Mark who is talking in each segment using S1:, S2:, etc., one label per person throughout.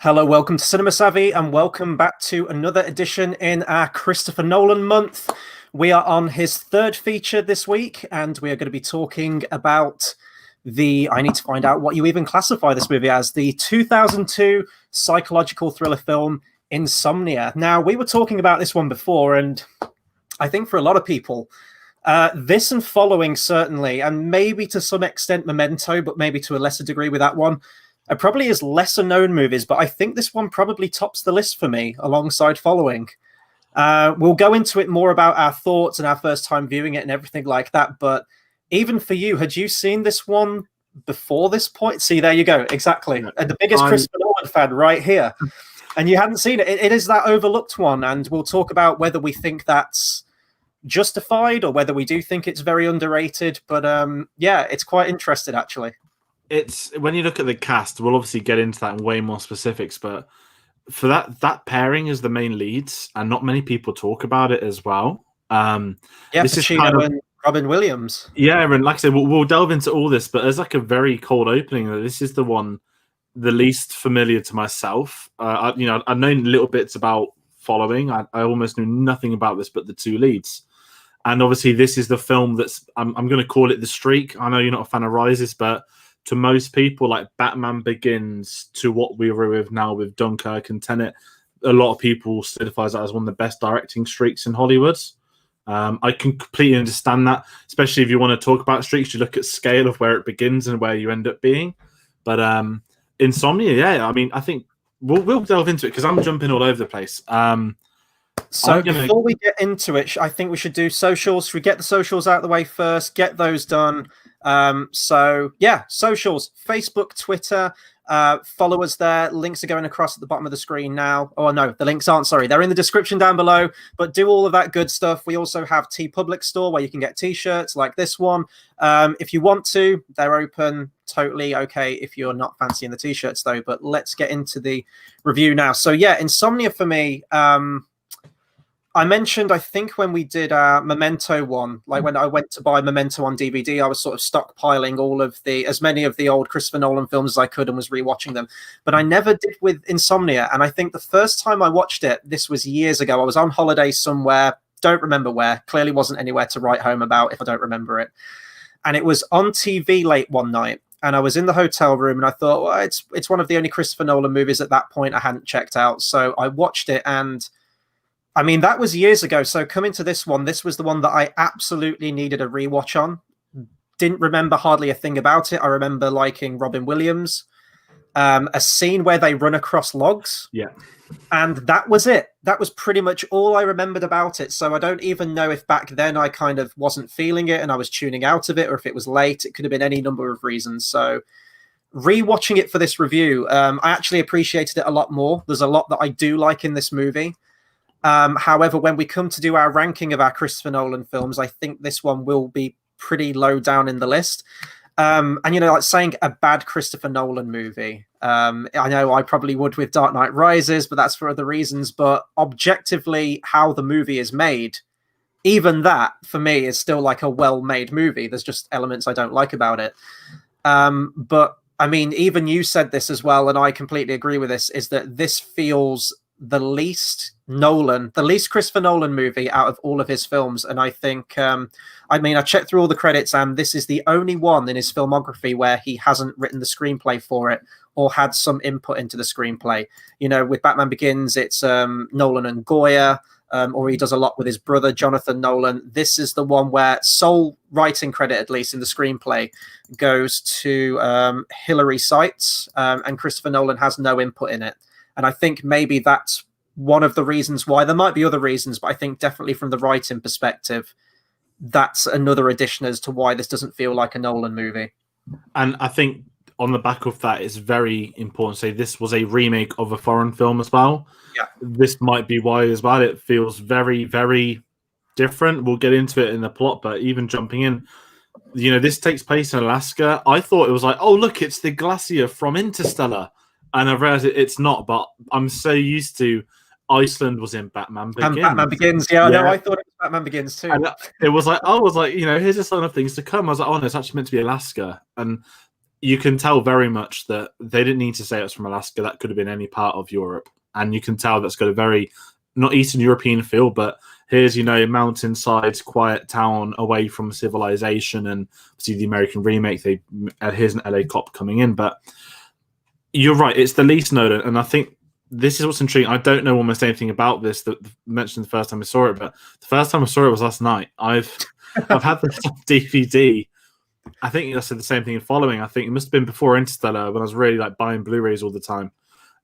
S1: Hello, welcome to Cinema Savvy, and welcome back to another edition in our Christopher Nolan month. We are on his third feature this week, and we are going to be talking about I need to find out what you even classify this movie as, the 2002 psychological thriller film, Insomnia. Now, we were talking about this one before, and I think for a lot of people, this and Following certainly, and maybe to some extent Memento, but maybe to a lesser degree with that one, are probably his lesser known movies, but I think this one probably tops the list for me alongside Following. We'll go into it more about our thoughts and our first time viewing it and everything like that. But even for you, had you seen this one before this point? See, there you go. Exactly. And the biggest Christopher Nolan fan right here. And you hadn't seen it. It is that overlooked one. And we'll talk about whether we think that's justified or whether we do think it's very underrated. But yeah, it's quite interesting, actually.
S2: It's when you look at the cast, we'll obviously get into that in way more specifics, but for that pairing as the main leads, and not many people talk about it as well.
S1: Yeah, this Pacino is kind of, and Robin Williams.
S2: Yeah, and like I said, we'll delve into all this, but there's like a very cold opening. This is the least familiar to myself. I've known little bits about Following. I almost knew nothing about this but the two leads. And obviously this is the film that's, I'm going to call it the streak. I know you're not a fan of Rises, but to most people, like Batman Begins to what we were with now with Dunkirk and Tenet, a lot of people certifies that as one of the best directing streaks in Hollywood. I can completely understand that, especially if you want to talk about streaks, you look at scale of where it begins and where you end up being. But Insomnia, yeah, I mean, I think we'll delve into it because I'm jumping all over the place.
S1: Before we get into it, I think we should do socials. Should we get the socials out of the way first? Get those done. Socials, Facebook, Twitter, follow us there. Links are going across at the bottom of the screen now. Oh no, the links aren't, sorry. They're in the description down below, but do all of that good stuff. We also have TeePublic store where you can get t-shirts like this one. If you want to, they're open. Totally okay if you're not fancying the t-shirts though, but let's get into the review now. So yeah, Insomnia for me, I mentioned, I think when we did our Memento one, like when I went to buy Memento on DVD, I was sort of stockpiling as many of the old Christopher Nolan films as I could and was rewatching them. But I never did with Insomnia. And I think the first time I watched it, this was years ago. I was on holiday somewhere, don't remember where, clearly wasn't anywhere to write home about if I don't remember it. And it was on TV late one night. And I was in the hotel room and I thought, well, it's one of the only Christopher Nolan movies at that point I hadn't checked out. So I watched it, and I mean, that was years ago. So coming to this one, this was the one that I absolutely needed a rewatch on. Didn't remember hardly a thing about it. I remember liking Robin Williams, a scene where they run across logs.
S2: Yeah.
S1: And that was it. That was pretty much all I remembered about it. So I don't even know if back then I kind of wasn't feeling it and I was tuning out of it, or if it was late. It could have been any number of reasons. So rewatching it for this review, I actually appreciated it a lot more. There's a lot that I do like in this movie. However, when we come to do our ranking of our Christopher Nolan films, I think this one will be pretty low down in the list. And, like saying a bad Christopher Nolan movie, I know I probably would with Dark Knight Rises, but that's for other reasons. But objectively, how the movie is made, even that, for me, is still like a well-made movie. There's just elements I don't like about it. But, I mean, even you said this as well, and I completely agree with this, is that this feels the least Christopher Nolan movie out of all of his films. And I think, I checked through all the credits, and this is the only one in his filmography where he hasn't written the screenplay for it or had some input into the screenplay. With Batman Begins, it's Nolan and Goya, or he does a lot with his brother, Jonathan Nolan. This is the one where sole writing credit, at least in the screenplay, goes to Hilary Swank, and Christopher Nolan has no input in it. And I think maybe that's one of the reasons why. There might be other reasons, but I think definitely from the writing perspective, that's another addition as to why this doesn't feel like a Nolan movie.
S2: And I think on the back of that, it's very important to say this was a remake of a foreign film as well.
S1: Yeah.
S2: This might be why as well. It feels very, very different. We'll get into it in the plot, but even jumping in, this takes place in Alaska. I thought it was like, oh, look, it's the glacier from Interstellar. And I've realized it's not, but I'm so used to Iceland was in Batman Begins.
S1: And Batman Begins, yeah. No, I thought it was Batman Begins too.
S2: And it was like, here's a sign of things to come. I was like, oh no, it's actually meant to be Alaska. And you can tell very much that they didn't need to say it's from Alaska. That could have been any part of Europe. And you can tell that's got a very, not Eastern European feel, but here's, mountainside, quiet town away from civilization. And see the American remake, here's an LA cop coming in. But you're right, it's the least Nolan. And I think this is what's intriguing. I don't know almost anything about this that mentioned the first time I saw it, but the first time I saw it was last night. I've had this on DVD. I think I said the same thing in Following. I think it must have been before Interstellar when I was really like buying Blu-rays all the time.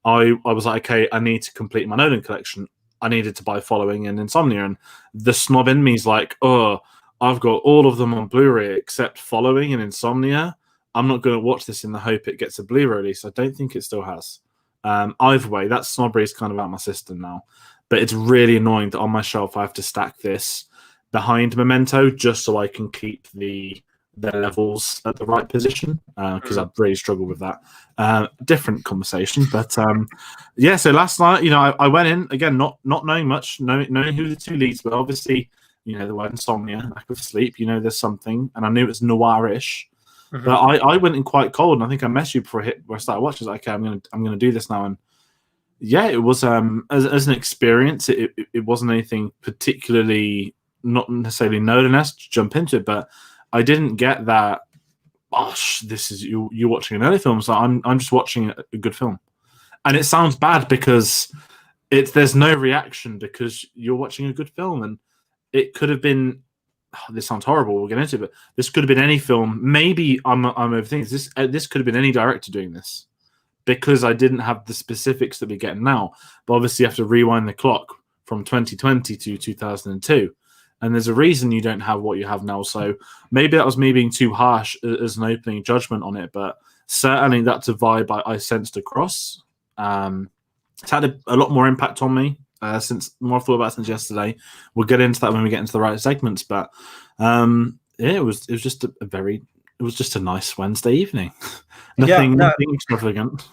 S2: I was like, okay, I need to complete my Nolan collection. I needed to buy Following and Insomnia, and the snob in me is like, oh, I've got all of them on Blu-ray except Following and Insomnia. I'm not going to watch this in the hope it gets a Blu-ray release. I don't think it still has. Either way, that snobbery is kind of out of my system now. But it's really annoying that on my shelf I have to stack this behind Memento just so I can keep the levels at the right position, because I've really struggled with that. Different conversation, but yeah. So last night, I went in again, not knowing much, knowing who the two leads, but obviously, the word insomnia, lack of sleep. There's something, and I knew it was noirish. But I went in quite cold, and I think I messaged you before I started watching. I was like, okay, I'm gonna do this now, and yeah, it was as an experience. It wasn't anything particularly, not necessarily Nolan-esque to jump into it, but I didn't get that. Gosh, this is you're watching another film, so I'm just watching a good film, and it sounds bad because there's no reaction because you're watching a good film, and it could have been. This sounds horrible. We'll get into it, but this could have been any film. Maybe I'm overthinking this. This could have been any director doing this, because I didn't have the specifics that we get now. But obviously, you have to rewind the clock from 2020 to 2002, and there's a reason you don't have what you have now. So maybe that was me being too harsh as an opening judgment on it, but certainly that's a vibe I sensed across. It's had a lot more impact on me. Since more I've thought about it since yesterday. We'll get into that when we get into the right segments, but yeah, it was just a nice Wednesday evening. nothing extravagant.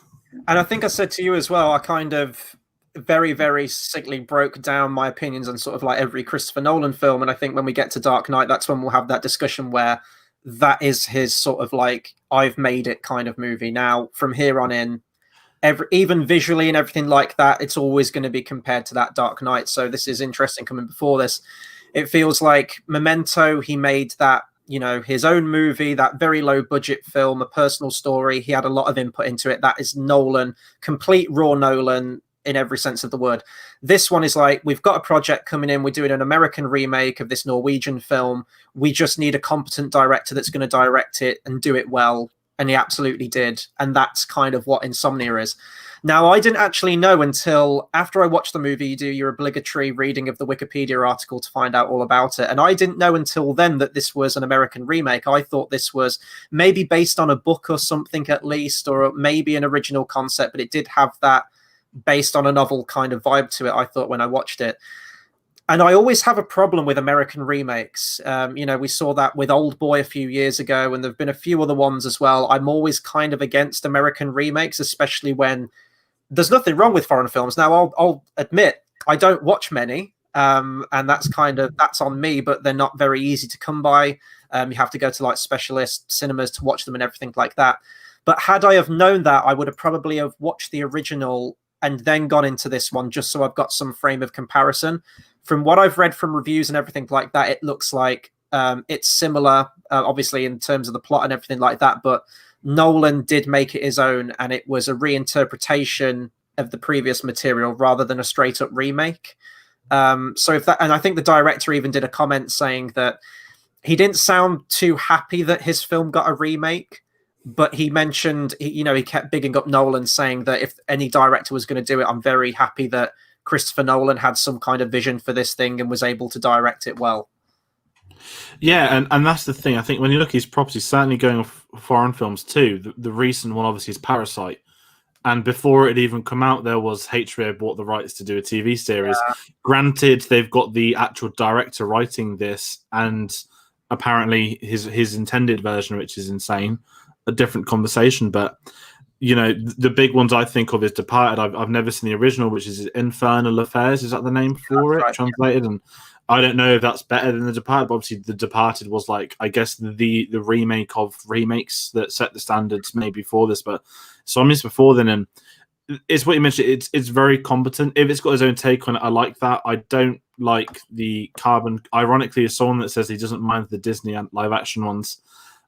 S1: And I think I said to you as well, I kind of very, very succinctly broke down my opinions on sort of like every Christopher Nolan film, and I think when we get to Dark Knight, that's when we'll have that discussion where that is his sort of like I've made it kind of movie. Now from here on in, even visually and everything like that, it's always going to be compared to that Dark Knight. So this is interesting coming before this. It feels like Memento, he made that, his own movie, that very low budget film, a personal story. He had a lot of input into it. That is Nolan, complete raw Nolan in every sense of the word. This one is like, we've got a project coming in. We're doing an American remake of this Norwegian film. We just need a competent director that's going to direct it and do it well. And he absolutely did. And that's kind of what Insomnia is. Now, I didn't actually know until after I watched the movie, you do your obligatory reading of the Wikipedia article to find out all about it. And I didn't know until then that this was an American remake. I thought this was maybe based on a book or something at least, or maybe an original concept, but it did have that based on a novel kind of vibe to it, I thought, when I watched it. And I always have a problem with American remakes. We saw that with Old Boy a few years ago, and there have been a few other ones as well. I'm always kind of against American remakes, especially when there's nothing wrong with foreign films. Now, I'll admit, I don't watch many, and that's on me, but they're not very easy to come by. You have to go to like specialist cinemas to watch them and everything like that. But had I have known that, I would have probably have watched the original and then gone into this one just so I've got some frame of comparison. From what I've read from reviews and everything like that, it looks like it's similar, obviously, in terms of the plot and everything like that. But Nolan did make it his own, and it was a reinterpretation of the previous material rather than a straight-up remake. And I think the director even did a comment saying that he didn't sound too happy that his film got a remake, but he mentioned, he kept bigging up Nolan, saying that if any director was going to do it, I'm very happy that Christopher Nolan had some kind of vision for this thing and was able to direct it well.
S2: Yeah, and that's the thing. I think when you look at his properties, certainly going off foreign films too, the recent one obviously is Parasite. And before it even come out, there was HBO bought the rights to do a TV series. Yeah. Granted, they've got the actual director writing this, and apparently his intended version, which is insane, a different conversation. But the big ones I think of is Departed. I've never seen the original, which is Infernal Affairs. Is that the name for it? Right, translated? Yeah. And I don't know if that's better than The Departed, but obviously The Departed was like, I guess, the remake of remakes that set the standards maybe for this, but Insomnia's before then, and it's what you mentioned. It's very competent. If it's got his own take on it, I like that. I don't like the carbon. Ironically, as someone that says he doesn't mind the Disney and live action ones,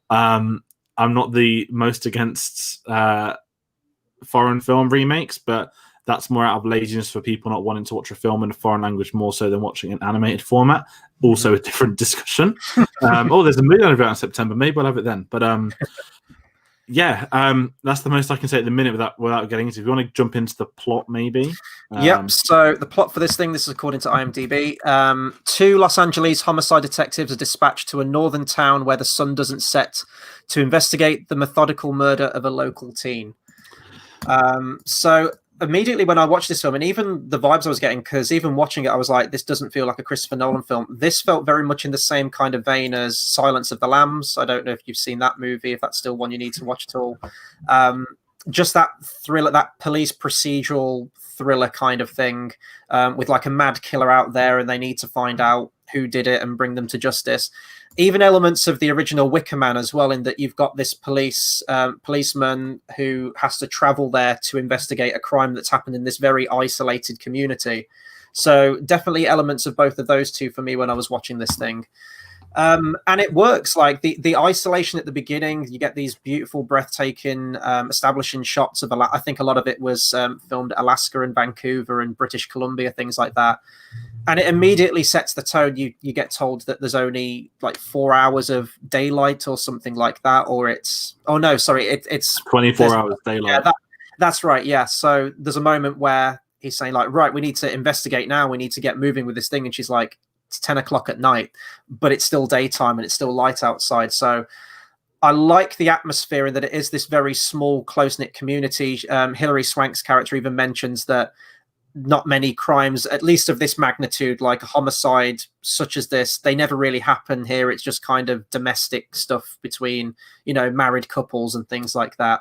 S2: I'm not the most against foreign film remakes, but that's more out of laziness for people not wanting to watch a film in a foreign language more so than watching an animated format. Also, a different discussion. There's a movie out in September. Maybe I'll have it then. But that's the most I can say at the minute without getting into. If you want to jump into the plot, maybe.
S1: Yep. So the plot for this thing, this is according to IMDb. 2 Los Angeles homicide detectives are dispatched to a northern town where the sun doesn't set to investigate the methodical murder of a local teen. So immediately when I watched this film, and even the vibes I was getting, because even watching it, I was like, this doesn't feel like a Christopher Nolan film. This felt very much in the same kind of vein as Silence of the Lambs. I don't know if you've seen that movie, if that's still one you need to watch at all. Just that thriller, that police procedural thriller kind of thing, with like a mad killer out there and they need to find out who did it and bring them to justice. Even elements of the original Wicker Man as well, in that you've got this policeman who has to travel there to investigate a crime that's happened in this very isolated community. So definitely elements of both of those two for me when I was watching this thing. And it works. Like the isolation at the beginning, you get these beautiful, breathtaking, establishing shots of I think a lot of it was filmed at Alaska and Vancouver and British Columbia, things like that. And it immediately sets the tone. You get told that there's only like 4 hours of daylight or something like that, or it's
S2: 24 hours daylight.
S1: Yeah, that's right. Yeah. So there's a moment where he's saying like, right, we need to investigate now. We need to get moving with this thing. And she's like, it's 10 o'clock at night, but it's still daytime and it's still light outside. So I like the atmosphere in that it is this very small, close-knit community. Hilary Swank's character even mentions that not many crimes, at least of this magnitude, like a homicide such as this, they never really happen here. It's just kind of domestic stuff between, married couples and things like that.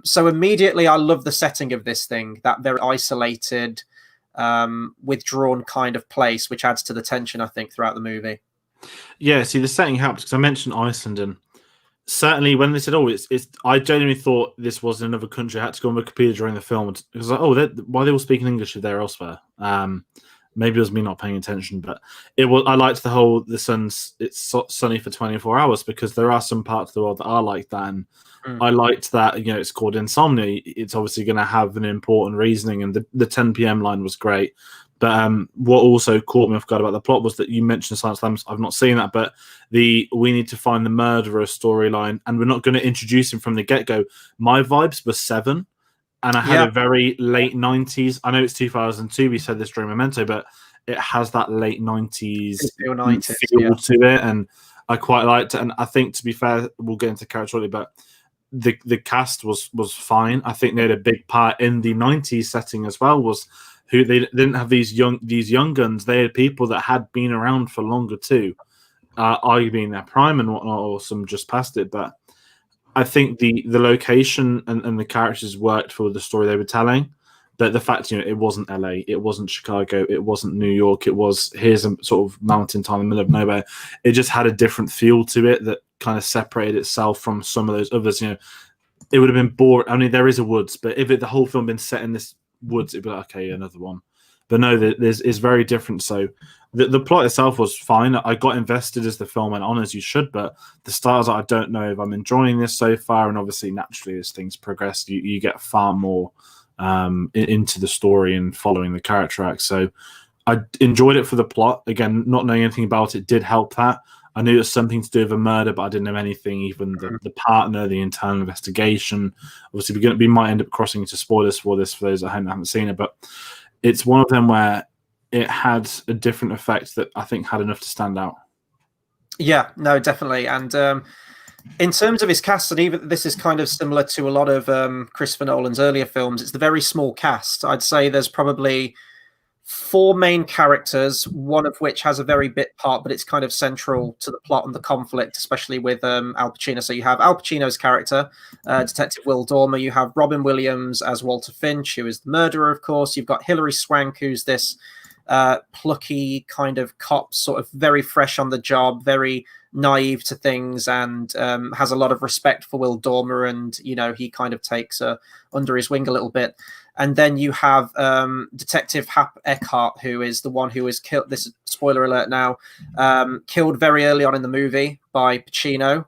S1: So immediately I love the setting of this thing, that very isolated, withdrawn kind of place, which adds to the tension, I think, throughout the movie.
S2: Yeah, see, the setting helps because I mentioned Iceland, and certainly when they said, it's I genuinely thought this was another country. I had to go on Wikipedia during the film because why are they all speaking English if they're elsewhere? Maybe it was me not paying attention, but I liked the sun's it's sunny for 24 hours because there are some parts of the world that are like that, and I liked that it's called Insomnia. It's obviously going to have an important reasoning, and the 10 p.m. line was great. But what also caught me off guard about the plot was that you mentioned Silence of the Lambs. I've not seen that, but we need to find the murderer storyline, and we're not going to introduce him from the get-go. My vibes were Seven, and I had a very late 90s. I know it's 2002. We said this during Memento, but it has that late 90s feel to it, and I quite liked it. And I think, to be fair, we'll get into character shortly, but the cast was fine. I think they had a big part in the 90s setting as well. Was who they didn't have these young guns. They had people that had been around for longer too, arguably in their prime and whatnot, or some just past it. But I think the location and the characters worked for the story they were telling. But the fact, it wasn't LA, it wasn't Chicago, it wasn't New York, it was here's a sort of mountain town in the middle of nowhere. It just had a different feel to it that kind of separated itself from some of those others. It would have been boring. I mean, there is a woods, but if the whole film been set in this woods, it'd be like, okay, another one. But no, it's very different. So the plot itself was fine. I got invested as the film went on, as you should, but the stars, I don't know if I'm enjoying this so far. And obviously, naturally, as things progress, you get far more into the story and following the character arc. So I enjoyed it for the plot. Again, not knowing anything about it did help that. I knew it was something to do with a murder, but I didn't know anything, even the partner, the internal investigation. Obviously, we might end up crossing into spoilers for this for those at home that haven't seen it, but it's one of them where it had a different effect that I think had enough to stand out. Yeah,
S1: no, definitely. And in terms of his cast, and even this is kind of similar to a lot of Christopher Nolan's earlier films, it's the very small cast. I'd say there's probably 4 main characters, one of which has a very bit part, but it's kind of central to the plot and the conflict, especially with Al Pacino. So you have Al Pacino's character, Detective Will Dormer. You have Robin Williams as Walter Finch, who is the murderer, of course. You've got Hilary Swank, who's this plucky kind of cop, sort of very fresh on the job, very naive to things, and has a lot of respect for Will Dormer, and he kind of takes under his wing a little bit. And then you have Detective Hap Eckhart, who is the one who was killed. This is spoiler alert now. Killed very early on in the movie by Pacino,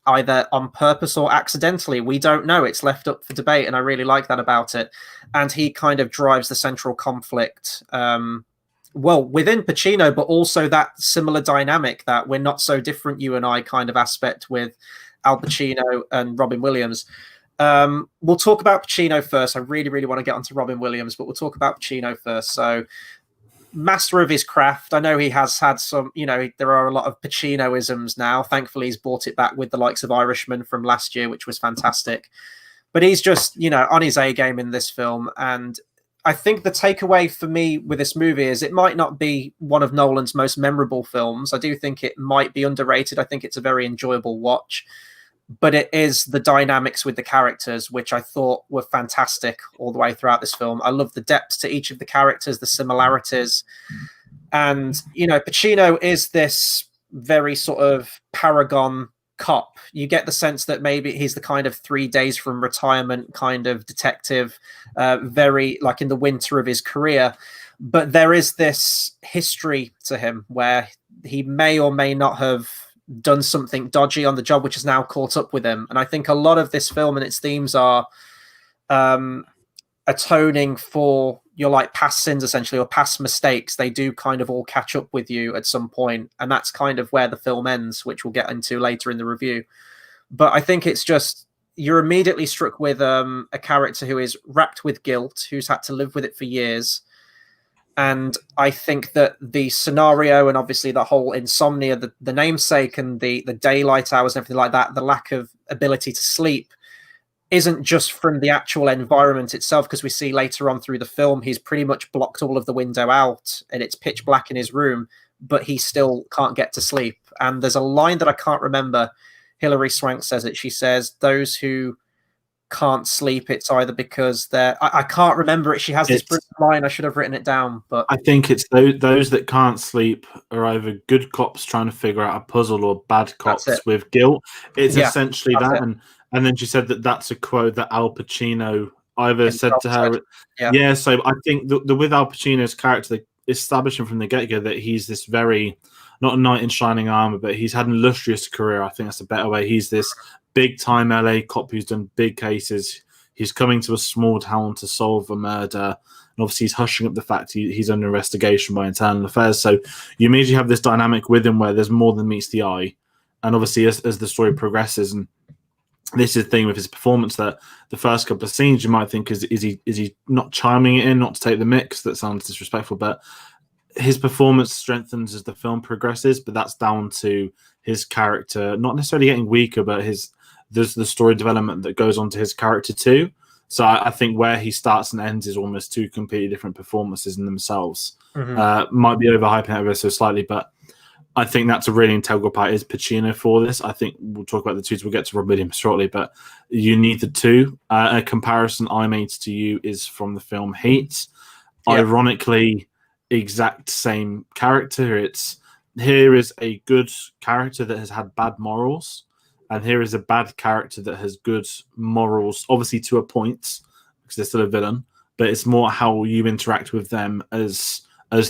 S1: either on purpose or accidentally. We don't know. It's left up for debate, and I really like that about it. And he kind of drives the central conflict. Within Pacino, but also that similar dynamic that we're not so different, you and I, kind of aspect with Al Pacino and Robin Williams. We'll talk about Pacino first. I really, really want to get onto Robin Williams, but we'll talk about Pacino first. So, master of his craft. I know he has had some, there are a lot of Pacino-isms now. Thankfully, he's brought it back with the likes of Irishman from last year, which was fantastic. But he's just, on his A game in this film. And I think the takeaway for me with this movie is it might not be one of Nolan's most memorable films. I do think it might be underrated. I think it's a very enjoyable watch. But it is the dynamics with the characters, which I thought were fantastic all the way throughout this film. I love the depth to each of the characters, the similarities. And, Pacino is this very sort of paragon cop. You get the sense that maybe he's the kind of 3 days from retirement kind of detective, very like in the winter of his career. But there is this history to him where he may or may not have done something dodgy on the job, which has now caught up with him. And I think a lot of this film and its themes are atoning for your past sins, essentially, or past mistakes. They do kind of all catch up with you at some point, and that's kind of where the film ends, which we'll get into later in the review. But I think it's just, you're immediately struck with a character who is racked with guilt, who's had to live with it for years. And I think that the scenario, and obviously the whole insomnia, the namesake, and the daylight hours and everything like that, the lack of ability to sleep, isn't just from the actual environment itself, because we see later on through the film, he's pretty much blocked all of the window out and it's pitch black in his room, but he still can't get to sleep. And there's a line that I can't remember. Hilary Swank says it. She says, those who can't sleep, it's either because they're... I can't remember it. She has this brilliant line. I should have written it down, but...
S2: I think it's those that can't sleep are either good cops trying to figure out a puzzle or bad cops with guilt. It's essentially that. And then she said that that's a quote that Al Pacino either said to her. Yeah, so I think the with Al Pacino's character, they establish him from the get-go that he's this very, not a knight in shining armor, but he's had an illustrious career. I think that's a better way. He's this big-time LA cop who's done big cases. He's coming to a small town to solve a murder. And obviously he's hushing up the fact he's under investigation by internal affairs. So you immediately have this dynamic with him where there's more than meets the eye. And obviously as the story progresses, and this is the thing with his performance, that the first couple of scenes you might think is he not chiming it in, not to take the mix, that sounds disrespectful, but his performance strengthens as the film progresses, but that's down to his character not necessarily getting weaker, but there's the story development that goes on to his character too. So I think where he starts and ends is almost two completely different performances in themselves. Might be overhyping it ever so slightly, but I think that's a really integral part is Pacino for this. I think we'll talk about the two, we'll get to Robin Williams shortly, but you need the two. A comparison I made to you is from the film Heat. Ironically, exact same character. Here is a good character that has had bad morals, and here is a bad character that has good morals, obviously to a point, because they're still a villain, but it's more how you interact with them as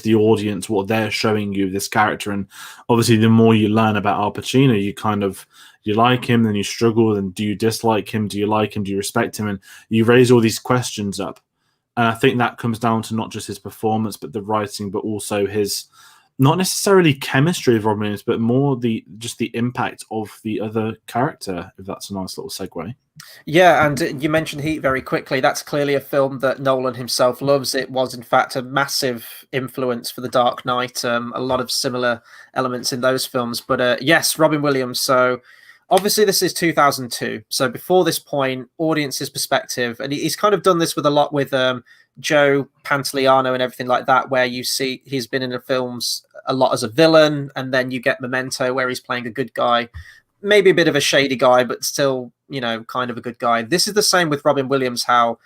S2: the audience, what they're showing you, this character. And obviously the more you learn about Al Pacino, you like him, then you struggle, then do you dislike him, do you like him, do you respect him, and you raise all these questions up. And I think that comes down to not just his performance, but the writing, but also his, not necessarily chemistry of Robin Williams, but more just the impact of the other character, if that's a nice little segue.
S1: Yeah, and you mentioned Heat very quickly. That's clearly a film that Nolan himself loves. It was, in fact, a massive influence for The Dark Knight. A lot of similar elements in those films. But yes, Robin Williams. So obviously this is 2002. So before this point, audience's perspective, and he's kind of done this with a lot with Joe Pantoliano and everything like that, where you see he's been in the films a lot as a villain, and then you get Memento where he's playing a good guy, maybe a bit of a shady guy, but still, kind of a good guy. This is the same with Robin Williams, how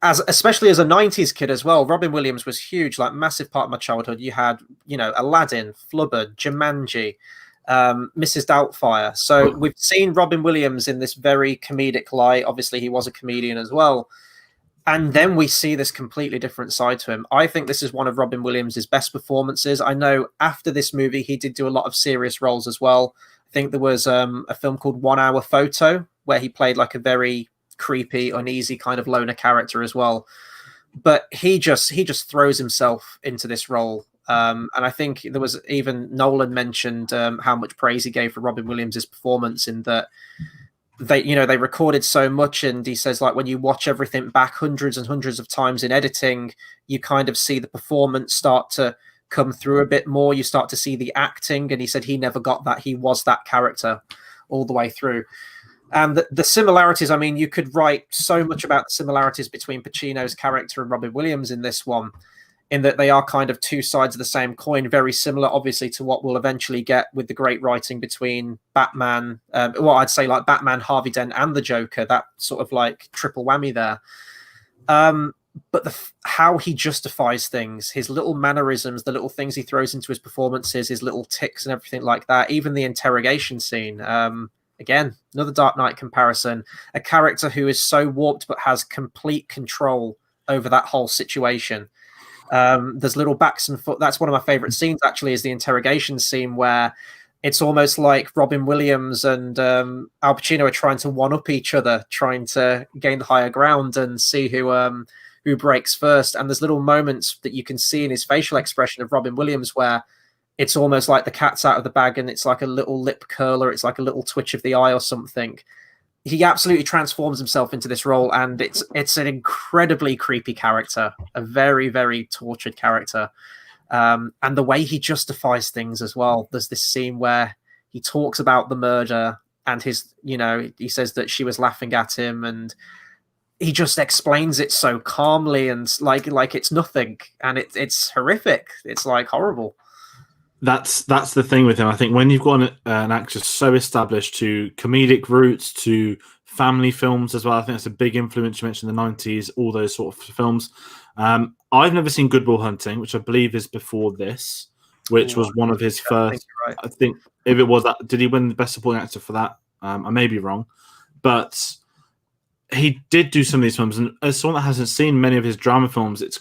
S1: especially as a 90s kid as well, Robin Williams was huge, like massive part of my childhood. You had, Aladdin, Flubber, Jumanji, Mrs. Doubtfire. So we've seen Robin Williams in this very comedic light. Obviously, he was a comedian as well. And then we see this completely different side to him. I think this is one of Robin Williams' best performances. I know after this movie, he did do a lot of serious roles as well. I think there was a film called 1 Hour Photo, where he played like a very creepy, uneasy kind of loner character as well. But he just throws himself into this role. And I think there was even Nolan mentioned how much praise he gave for Robin Williams' performance, in that they recorded so much, and he says, like, when you watch everything back hundreds and hundreds of times in editing, you kind of see the performance start to come through a bit more. You start to see the acting, and he said he never got that. He was that character all the way through. And the similarities, I mean, you could write so much about the similarities between Pacino's character and Robin Williams in this one, in that they are kind of two sides of the same coin, very similar, obviously, to what we'll eventually get with the great writing between Batman, I'd say like Batman, Harvey Dent, and the Joker, that sort of like triple whammy there. But how he justifies things, his little mannerisms, the little things he throws into his performances, his little ticks and everything like that, even the interrogation scene. Again, another Dark Knight comparison, a character who is so warped but has complete control over that whole situation. There's little backs and foot. That's one of my favorite scenes, actually, is the interrogation scene, where it's almost like Robin Williams and Al Pacino are trying to one-up each other, trying to gain the higher ground and see who breaks first. And there's little moments that you can see in his facial expression of Robin Williams where it's almost like the cat's out of the bag, and it's like a little lip curler, it's like a little twitch of the eye or something. He absolutely transforms himself into this role, and it's an incredibly creepy character, a very, very tortured character. And the way he justifies things as well. There's this scene where he talks about the murder, and he says that she was laughing at him, and he just explains it so calmly and like it's nothing, and it's horrific. It's like horrible.
S2: That's the thing with him. I think when you've got an actor so established to comedic roots, to family films as well, I think that's a big influence. You mentioned the 90s, all those sort of films. I've never seen Good Will Hunting, which I believe is before this, which was one of his first. Right. I think if it was that, did he win the Best Supporting Actor for that? I may be wrong, but he did do some of these films. And as someone that hasn't seen many of his drama films, it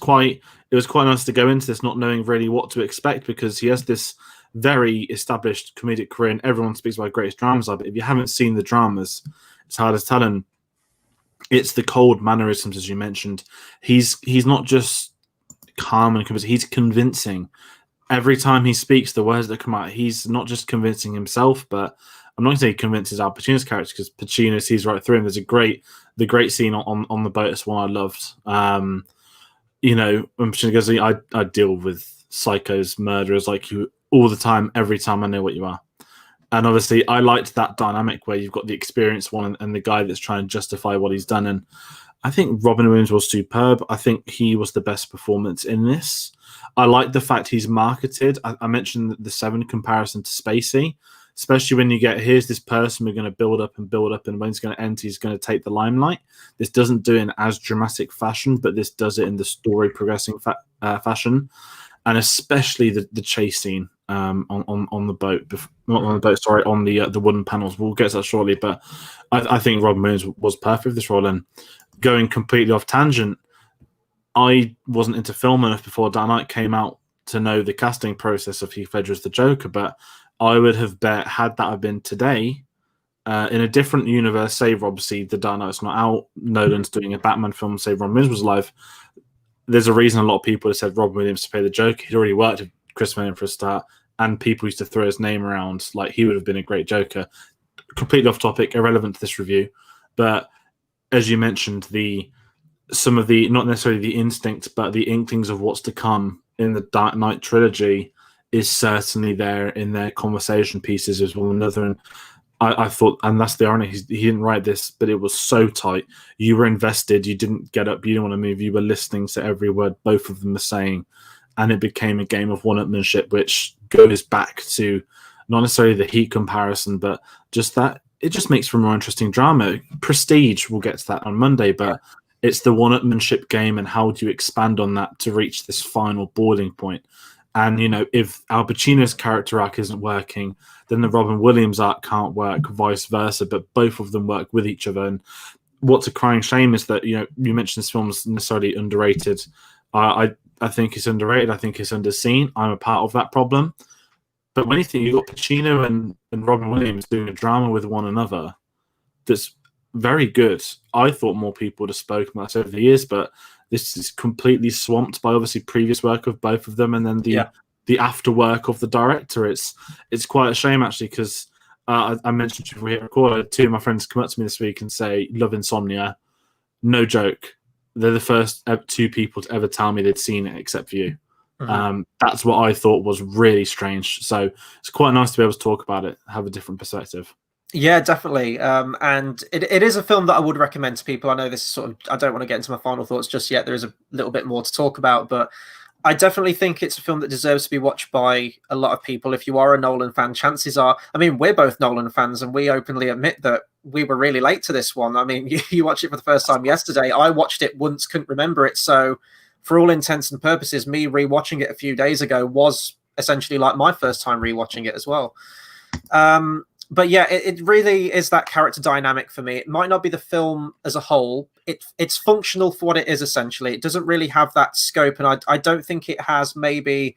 S2: was quite nice to go into this not knowing really what to expect, because he has this very established comedic career and everyone speaks about greatest dramas are. But if you haven't seen the dramas, it's hard to tell. And it's the cold mannerisms, as you mentioned. He's not just calm and convincing, he's convincing. Every time he speaks, the words that come out, he's not just convincing himself, but I'm not going to say he convinces Al Pacino's character, because Pacino sees right through him. There's the great scene on the boat. It's one I loved. When Pacino goes, I deal with psychos, murderers like you all the time, every time I know what you are. And obviously, I liked that dynamic where you've got the experienced one and the guy that's trying to justify what he's done. And I think Robin Williams was superb. I think he was the best performance in this. I like the fact he's marketed. I mentioned the Seven comparison to Spacey, especially when you get, here's this person we're going to build up, and when he's going to end, he's going to take the limelight. This doesn't do it in as dramatic fashion, but this does it in the story progressing fashion. And especially the chase scene on the boat, not on the boat, sorry, on the wooden panels. We'll get to that shortly, but I think Robin Williams was perfect for this role. And going completely off tangent, I wasn't into film enough before Dark Knight came out to know the casting process of Heath Ledger as the Joker, but I would have bet, had that have been today, in a different universe, say obviously the Dark Knight's not out, Nolan's doing a Batman film, say Robin Williams was alive, there's a reason a lot of people have said Robin Williams to play the Joker. He'd already worked with Christopher Nolan for a start, and people used to throw his name around like he would have been a great Joker. Completely off topic, irrelevant to this review, but as you mentioned, some of the, not necessarily the instinct, but the inklings of what's to come in the Dark Knight trilogy is certainly there in their conversation pieces as one another. And I thought, and that's the irony, he didn't write this, but it was so tight. You were invested, you didn't get up, you didn't want to move, you were listening to every word both of them were saying. And it became a game of one-upmanship, which goes back to not necessarily the Heat comparison, but just that it just makes for a more interesting drama. Prestige, we'll get to that on Monday, but It's the one-upmanship game, and how do you expand on that to reach this final boiling point? And, you know, if Al Pacino's character arc isn't working, then the Robin Williams arc can't work, vice versa, but both of them work with each other. And what's a crying shame is that, you know, you mentioned this film's necessarily underrated. I think it's underrated. I think it's underseen. I'm a part of that problem. But when you think you've got Pacino and Robin Williams doing a drama with one another that's very good. I thought more people would have spoken about this over the years, but this is completely swamped by obviously previous work of both of them, and then the after work of the director. It's quite a shame actually, because I mentioned before we hit record, two of my friends come up to me this week and say love Insomnia. No joke, they're the first two people to ever tell me they'd seen it except for you. That's what I thought was really strange. So it's quite nice to be able to talk about it, have a different perspective.
S1: Yeah, definitely. And it is a film that I would recommend to people. I know this is sort of, I don't want to get into my final thoughts just yet. There is a little bit more to talk about, but I definitely think it's a film that deserves to be watched by a lot of people. If you are a Nolan fan, chances are, I mean, we're both Nolan fans, and we openly admit that we were really late to this one. I mean, you watched it for the first time yesterday. I watched it once, couldn't remember it. So for all intents and purposes, me rewatching it a few days ago was essentially like my first time rewatching it as well. But yeah, it really is that character dynamic for me. It might not be the film as a whole. It's functional for what it is, essentially. It doesn't really have that scope, and I don't think it has maybe...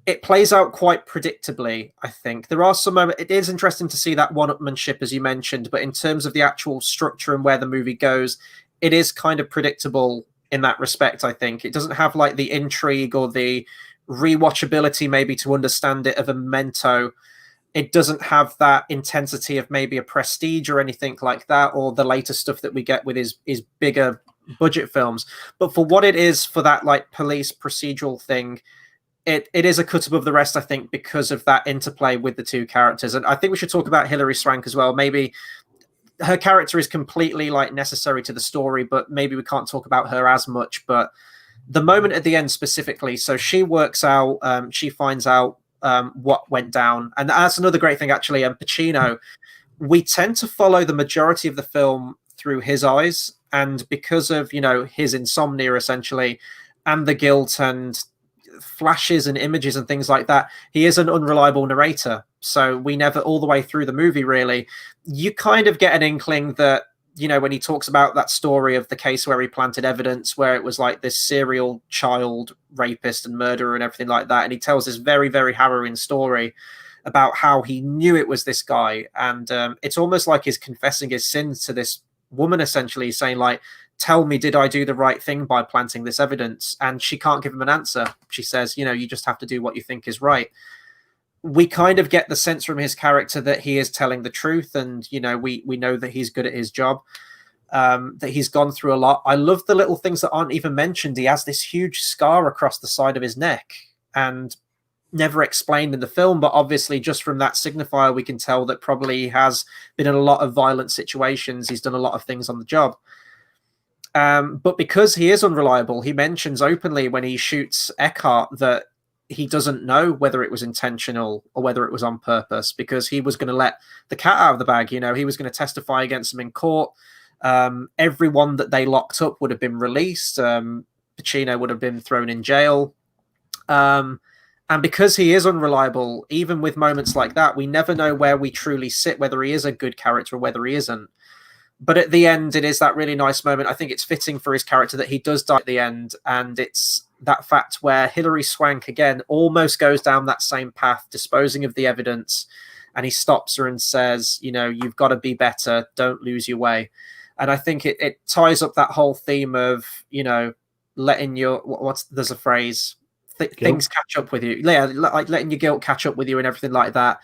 S1: It plays out quite predictably, I think. There are some moments... It is interesting to see that one-upmanship, as you mentioned, but in terms of the actual structure and where the movie goes, it is kind of predictable in that respect, I think. It doesn't have like the intrigue or the rewatchability maybe to understand it of a Memento. It doesn't have that intensity of maybe a Prestige or anything like that, or the later stuff that we get with his bigger budget films. But for what it is, for that like police procedural thing, it is a cut above the rest, I think, because of that interplay with the two characters. And I think we should talk about Hilary Swank as well. Maybe her character is completely like necessary to the story, but maybe we can't talk about her as much. But the moment at the end specifically, so she works out, she finds out what went down, and that's another great thing actually. And Pacino, we tend to follow the majority of the film through his eyes, and because of, you know, his insomnia essentially, and the guilt and flashes and images and things like that, he is an unreliable narrator. So we never, all the way through the movie really, you kind of get an inkling that, you know, when he talks about that story of the case where he planted evidence, where it was like this serial child rapist and murderer and everything like that. And he tells this very, very harrowing story about how he knew it was this guy. And it's almost like he's confessing his sins to this woman, essentially saying like, tell me, did I do the right thing by planting this evidence? And she can't give him an answer. She says, you know, you just have to do what you think is right. We kind of get the sense from his character that he is telling the truth, and you know, we know that he's good at his job, that he's gone through a lot. I love the little things that aren't even mentioned. He has this huge scar across the side of his neck, and never explained in the film, but obviously just from that signifier we can tell that probably he has been in a lot of violent situations. He's done a lot of things on the job. But because he is unreliable, he mentions openly when he shoots Eckhart that he doesn't know whether it was intentional or whether it was on purpose, because he was going to let the cat out of the bag. You know, he was going to testify against him in court. Everyone that they locked up would have been released. Pacino would have been thrown in jail. And because he is unreliable, even with moments like that, we never know where we truly sit, whether he is a good character or whether he isn't. But at the end, it is that really nice moment. I think it's fitting for his character that he does die at the end. And it's that fact where Hilary Swank, again, almost goes down that same path, disposing of the evidence. And he stops her and says, you know, you've got to be better. Don't lose your way. And I think it ties up that whole theme of, you know, letting your, there's a phrase, things catch up with you. Yeah, like letting your guilt catch up with you and everything like that.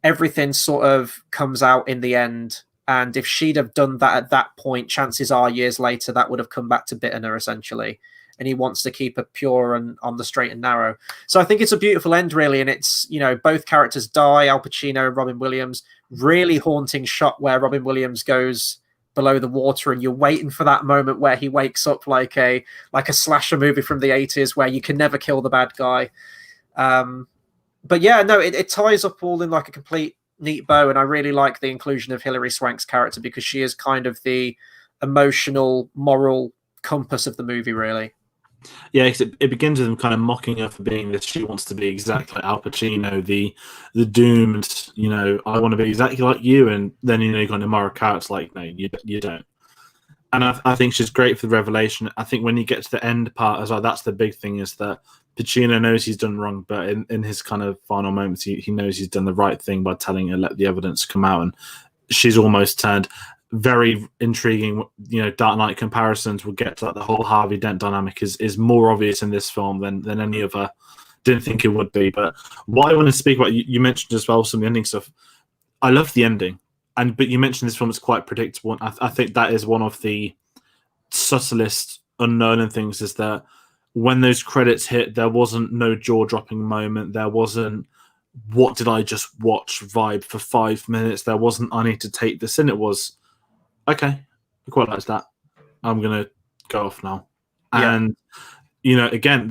S1: Everything sort of comes out in the end. And if she'd have done that at that point, chances are years later, that would have come back to bitten her, essentially. And he wants to keep her pure and on the straight and narrow. So I think it's a beautiful end, really. And it's, you know, both characters die, Al Pacino and Robin Williams. Really haunting shot where Robin Williams goes below the water, and you're waiting for that moment where he wakes up like a slasher movie from the 80s where you can never kill the bad guy. But yeah, no, it ties up all in like a complete neat bow, and I really like the inclusion of Hilary Swank's character because she is kind of the emotional, moral compass of the movie, really.
S2: Yeah, 'cause it begins with him kind of mocking her for being this. She wants to be exactly like Al Pacino, the doomed. I want to be exactly like you, and then you got Amara Carrot's like, no, you don't. And I think she's great for the revelation. I think when you get to the end part as well, that's the big thing, is that Pacino knows he's done wrong, but in his kind of final moments, he knows he's done the right thing by telling her, let the evidence come out. And she's almost turned. Very intriguing, Dark Knight comparisons. We'll get to that. The whole Harvey Dent dynamic is more obvious in this film than any other. Didn't think it would be. But what I want to speak about, you mentioned as well some of the ending stuff. I love the ending. But you mentioned this film is quite predictable. I think that is one of the subtlest unknown things, is that when those credits hit, there wasn't no jaw-dropping moment. There wasn't, what did I just watch vibe for 5 minutes. There wasn't, I need to take this in. It was, okay, I quite like that. I'm going to go off now.
S1: Yeah.
S2: And, again,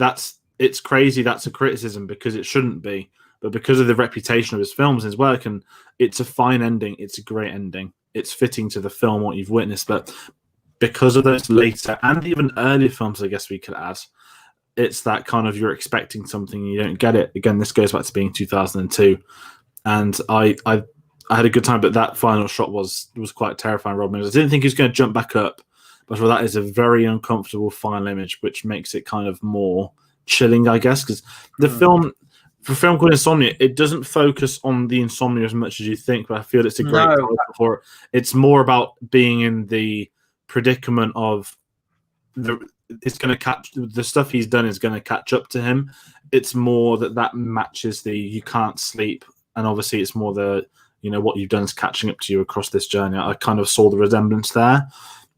S2: it's crazy. That's a criticism because it shouldn't be. But because of the reputation of his films and his work, and it's a fine ending, it's a great ending. It's fitting to the film, what you've witnessed. But because of those later and even earlier films, I guess we could add, it's that kind of, you're expecting something and you don't get it. Again, this goes back to being 2002. And I had a good time, but that final shot was quite terrifying, Rob. I didn't think he was going to jump back up, but that is a very uncomfortable final image, which makes it kind of more chilling, I guess, because the film... For a film called Insomnia, it doesn't focus on the insomnia as much as you think, but I feel it's a great title for it. It's more about being in the predicament of it's going to catch, the stuff he's done is going to catch up to him. It's more that matches the you can't sleep, and obviously it's more the what you've done is catching up to you across this journey. I kind of saw the resemblance there,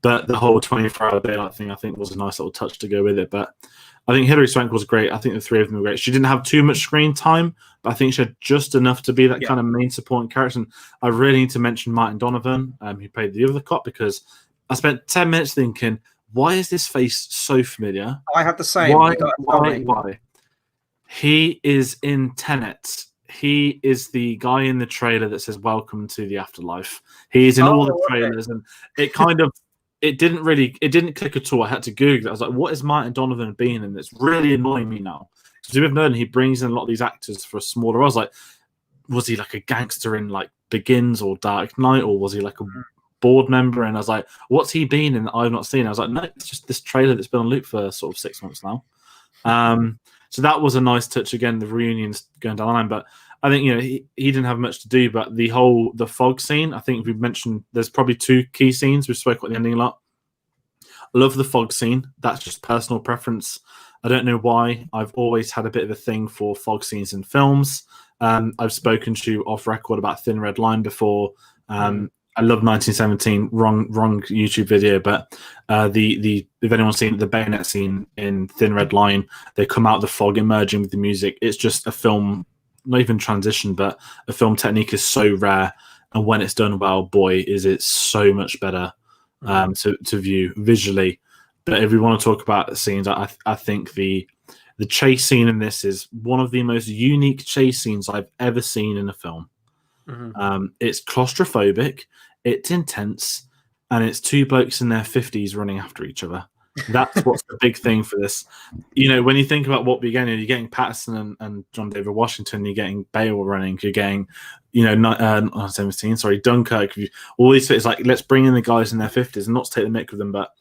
S2: but the whole 24-hour daylight thing I think was a nice little touch to go with it. But I think Hilary Swank was great. I think the three of them were great. She didn't have too much screen time, but I think she had just enough to be that kind of main supporting character. And I really need to mention Martin Donovan, who played the other cop, because I spent 10 minutes thinking, why is this face so familiar?
S1: I had the same.
S2: Why? He is in Tenet. He is the guy in the trailer that says, "Welcome to the afterlife." He is in all the trailers, and it kind of... It didn't click at all. I had to Google it. I was like, what is Martin Donovan being in? It's really annoying me now. Because we've known he brings in a lot of these actors for a smaller... I was like, was he like a gangster in like Begins or Dark Knight, or was he like a board member? And I was like, what's he been in that I've not seen? I was like, no, it's just this trailer that's been on loop for sort of 6 months now. So that was a nice touch. Again, the reunions going down the line. But I think, he didn't have much to do, but the fog scene, I think we've mentioned there's probably two key scenes. We spoke about the ending a lot. I love the fog scene. That's just personal preference. I don't know why. I've always had a bit of a thing for fog scenes in films. I've spoken to you off record about Thin Red Line before. I love 1917, wrong YouTube video, but if anyone's seen the bayonet scene in Thin Red Line, they come out of the fog emerging with the music. It's just a film, not even transition, but a film technique is so rare, and when it's done well, boy, is it so much better to view visually. But if we want to talk about scenes, I think the chase scene in this is one of the most unique chase scenes I've ever seen in a film. It's claustrophobic, it's intense, and it's two blokes in their 50s running after each other. That's what's the big thing for this. When you think about what we're getting, you're getting Patterson and John David Washington, you're getting Bale running, you're getting, 17, sorry, Dunkirk. All these things, like, let's bring in the guys in their 50s and not to take the mick with them, but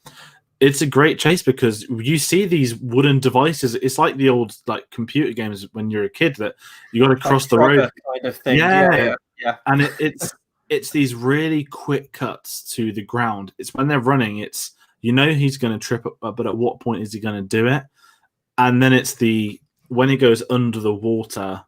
S2: it's a great chase because you see these wooden devices. It's like the old computer games when you're a kid that you got to cross the road
S1: kind of thing.
S2: Yeah. And it's these really quick cuts to the ground. It's when they're running. It's he's going to trip up, but at what point is he going to do it? And then it's when he goes under the water.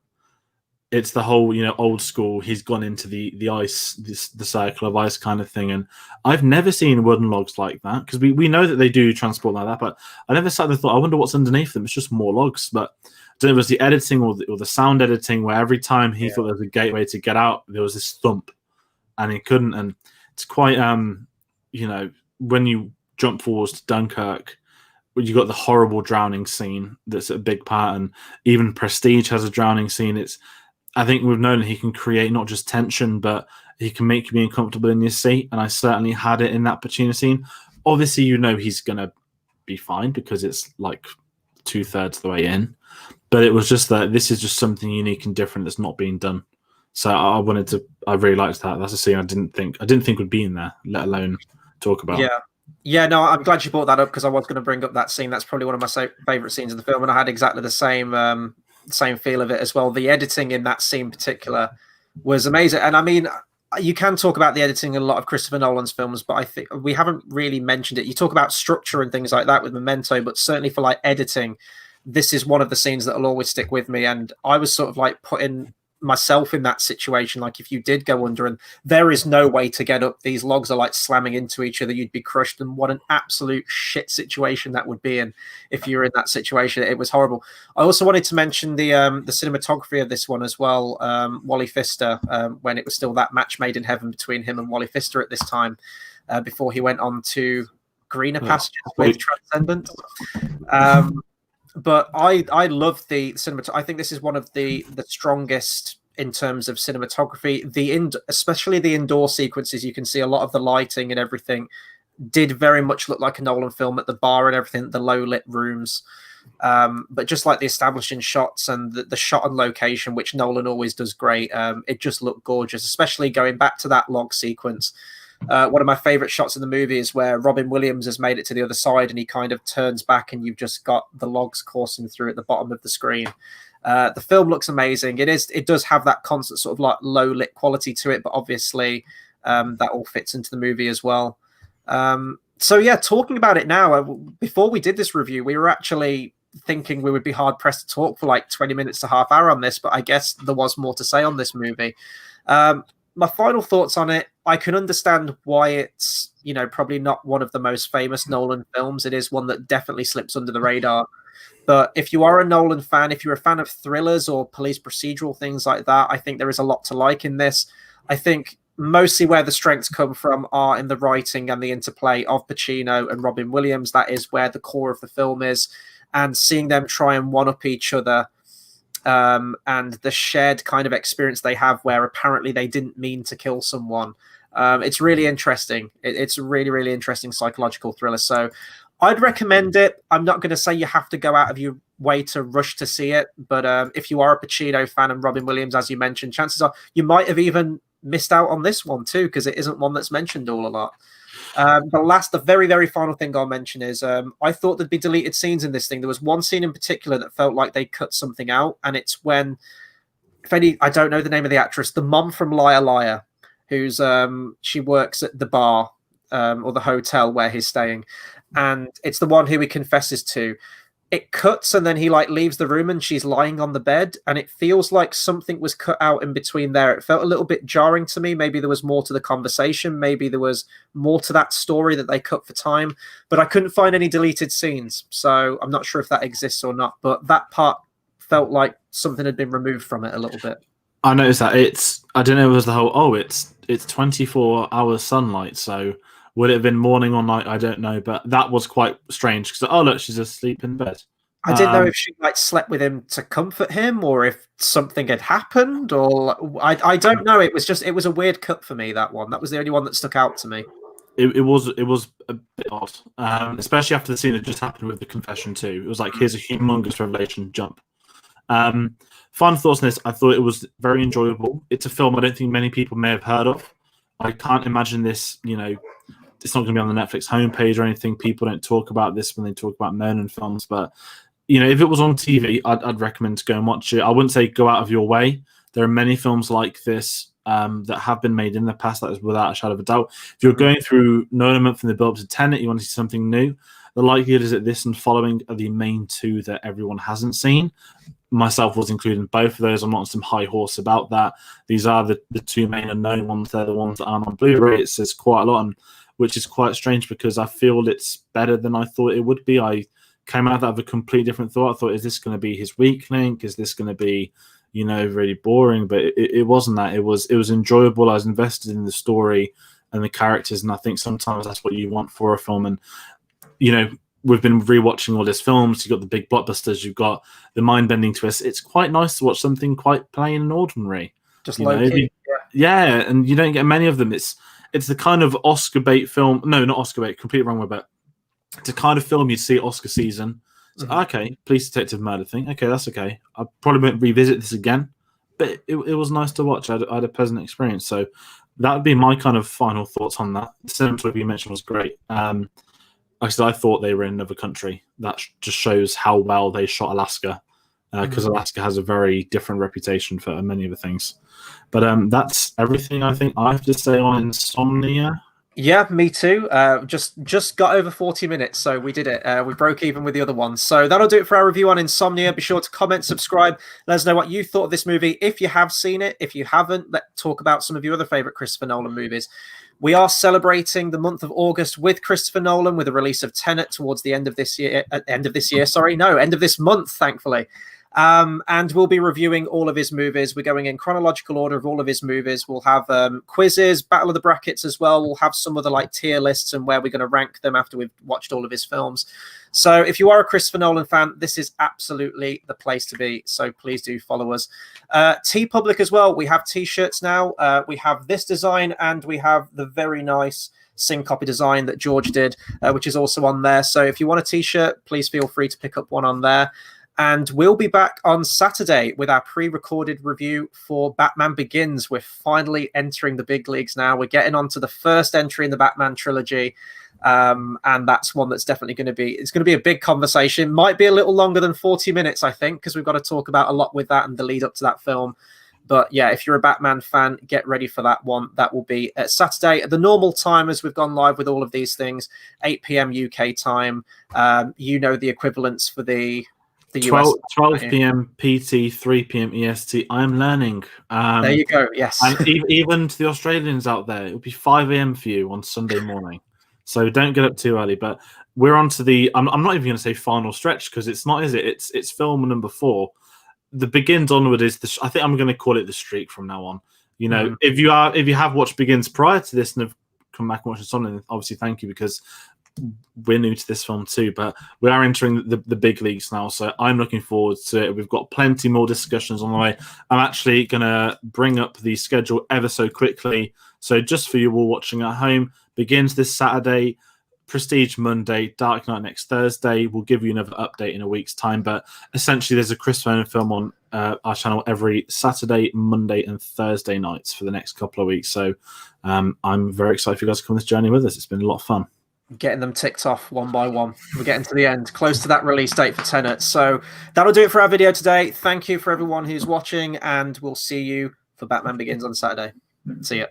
S2: It's the whole, old school. He's gone into the ice, the circle of ice kind of thing. And I've never seen wooden logs like that because we know that they do transport like that. But I never sat there and thought, I wonder what's underneath them. It's just more logs. But I don't know if it was the editing or the sound editing where every time he thought there was a gateway to get out, there was this thump and he couldn't. And it's quite, when you jump forwards to Dunkirk, you got the horrible drowning scene that's a big part. And even Prestige has a drowning scene. I think we've known that he can create not just tension, but he can make you be uncomfortable in your seat. And I certainly had it in that Pacino scene. obviously he's gonna be fine because it's like 2/3 of the way in. But it was just that this is just something unique and different that's not being done. So I really liked that. That's a scene I didn't think would be in there, let alone talk about.
S1: Yeah, no, I'm glad you brought that up because I was going to bring up that scene. That's probably one of my favorite scenes in the film, and I had exactly the same feel of it as well. The editing in that scene in particular was amazing. And I mean, you can talk about the editing in a lot of Christopher Nolan's films, but I think we haven't really mentioned it. You talk about structure and things like that with Memento, but certainly for like editing, this is one of the scenes that will always stick with me. And I was sort of like putting myself in that situation, like if you did go under and there is no way to get up, these logs are like slamming into each other, you'd be crushed. And what an absolute shit situation that would be in if you're in that situation. It was horrible. I also wanted to mention the cinematography of this one as well. Wally Pfister, when it was still that match made in heaven between him and Wally Pfister at this time, before he went on to greener pastures with Transcendent. But I love the cinematography. I think this is one of the strongest in terms of cinematography. Especially the indoor sequences, you can see a lot of the lighting and everything did very much look like a Nolan film at the bar and everything, the low lit rooms. But just like the establishing shots and the shot on location, which Nolan always does great, it just looked gorgeous, especially going back to that log sequence. One of my favorite shots in the movie is where Robin Williams has made it to the other side and he kind of turns back and you've just got the logs coursing through at the bottom of the screen. The film looks amazing. It does have that constant sort of like low lit quality to it, but obviously that all fits into the movie as well. So yeah, talking about it now, before we did this review, we were actually thinking we would be hard pressed to talk for like 20 minutes to half hour on this, but I guess there was more to say on this movie. My final thoughts on it, I can understand why it's, probably not one of the most famous Nolan films. It is one that definitely slips under the radar. But if you are a Nolan fan, if you're a fan of thrillers or police procedural things like that, I think there is a lot to like in this. I think mostly where the strengths come from are in the writing and the interplay of Pacino and Robin Williams. That is where the core of the film is. And seeing them try and one-up each other, and the shared kind of experience they have where apparently they didn't mean to kill someone. It's really interesting. It's a really, really interesting psychological thriller. So I'd recommend it. I'm not going to say you have to go out of your way to rush to see it, but if you are a Pacino fan and Robin Williams, as you mentioned, chances are you might have even missed out on this one too, because it isn't one that's mentioned all a lot. The very, very final thing I'll mention is I thought there'd be deleted scenes in this thing. There was one scene in particular that felt like they cut something out, and it's when, I don't know the name of the actress, the mom from Liar Liar, who's she works at the bar or the hotel where he's staying, and it's the one who he confesses to. It cuts and then he like leaves the room and she's lying on the bed, and it feels like something was cut out in between there. It felt a little bit jarring to me. Maybe there was more to the conversation. Maybe there was more to that story that they cut for time, but I couldn't find any deleted scenes. So I'm not sure if that exists or not, but that part felt like something had been removed from it a little bit.
S2: I noticed that I don't know, it was the whole, it's 24 hours sunlight. So would it have been morning or night? I don't know, but that was quite strange because look, she's asleep in bed.
S1: I didn't know if she like slept with him to comfort him, or if something had happened, or I don't know. It was a weird cut for me. That one, that was the only one that stuck out to me.
S2: It was a bit odd, especially after the scene that just happened with the confession too. It was like, here's a humongous revelation, jump. Final thoughts on this: I thought it was very enjoyable. It's a film I don't think many people may have heard of. I can't imagine this, it's not going to be on the Netflix homepage or anything. People don't talk about this when they talk about Nolan films, but if it was on TV, I'd recommend to go and watch it. I wouldn't say go out of your way. There are many films like this that have been made in the past, that is without a shadow of a doubt. If you're going through Nolan month from the build up to Tenet, you want to see something new, the likelihood is that this and Following are the main two that everyone hasn't seen. Myself was included in both of those. I'm not on some high horse about that. These are the two main unknown ones. They're the ones that aren't on Blu-ray. It says quite a lot on, which is quite strange because I feel it's better than I thought it would be. I came out of a completely different thought. I thought, is this going to be his weak link? Is this going to be, really boring? But it wasn't that. It was enjoyable. I was invested in the story and the characters, and I think sometimes that's what you want for a film. And, we've been rewatching all these films. You've got the big blockbusters. You've got the mind-bending twists. It's quite nice to watch something quite plain and ordinary.
S1: Just low key.
S2: Yeah, and you don't get many of them. it's the kind of Oscar bait film. No, not Oscar bait. Completely wrong with it. It's the kind of film you'd see at Oscar season. So, okay, police detective murder thing. Okay, that's okay. I probably won't revisit this again, but it was nice to watch. I had a pleasant experience. So that would be my kind of final thoughts on that. The cinematography you mentioned was great. Like I said, I thought they were in another country. That just shows how well they shot Alaska, because Alaska has a very different reputation for many of the things. But that's everything I think I have to say on Insomnia.
S1: Yeah, me too. Just got over 40 minutes, so we did it. We broke even with the other ones. So that'll do it for our review on Insomnia. Be sure to comment, subscribe, let us know what you thought of this movie. If you have seen it, if you haven't, let's talk about some of your other favorite Christopher Nolan movies. We are celebrating the month of August with Christopher Nolan with the release of Tenet towards the end of this year. End of this month, thankfully. And we'll be reviewing all of his movies. We're going in chronological order of all of his movies. We'll have quizzes, battle of the brackets as well. We'll have some other like tier lists and where we're going to rank them after we've watched all of his films. So if you are a Christopher Nolan fan, this is absolutely the place to be. So please do follow us. TeePublic as well. We have t-shirts now. We have this design and we have the very nice Syncopy design that George did, which is also on there. So if you want a t-shirt, please feel free to pick up one on there. And we'll be back on Saturday with our pre-recorded review for Batman Begins. We're finally entering the big leagues now. We're getting on to the first entry in the Batman trilogy. And that's one that's definitely going to be, it's going to be a big conversation. Might be a little longer than 40 minutes, I think, because we've got to talk about a lot with that and the lead up to that film. But yeah, if you're a Batman fan, get ready for that one. That will be at Saturday at the normal time as we've gone live with all of these things, 8 p.m. UK time. You know the equivalents for the
S2: 12
S1: US.
S2: p.m. PT, 3 p.m. EST. I'm learning.
S1: There you go. Yes.
S2: And even to the Australians out there, it'll be 5 a.m. for you on Sunday morning. So don't get up too early. But we're on to the, I'm not even going to say final stretch because it's not, is it? It's film number 4. The Begins onward is the, I think I'm going to call it the streak from now on. You know, if you have watched Begins prior to this and have come back and watched something, obviously thank you, because we're new to this film too, but we are entering the big leagues now, so I'm looking forward to it. We've got plenty more discussions on the way. I'm actually going to bring up the schedule ever so quickly, so just for you all watching at home, Begins this Saturday, Prestige Monday, Dark Knight next Thursday. We'll give you another update in a week's time, but essentially there's a Christopher Nolan film on our channel every Saturday, Monday and Thursday nights for the next couple of weeks, so I'm very excited for you guys to come on this journey with us. It's been a lot of fun.
S1: Getting them ticked off one by one. We're getting to the end, close to that release date for Tenet. So that'll do it for our video today. Thank you for everyone who's watching, and we'll see you for Batman Begins on Saturday. See ya.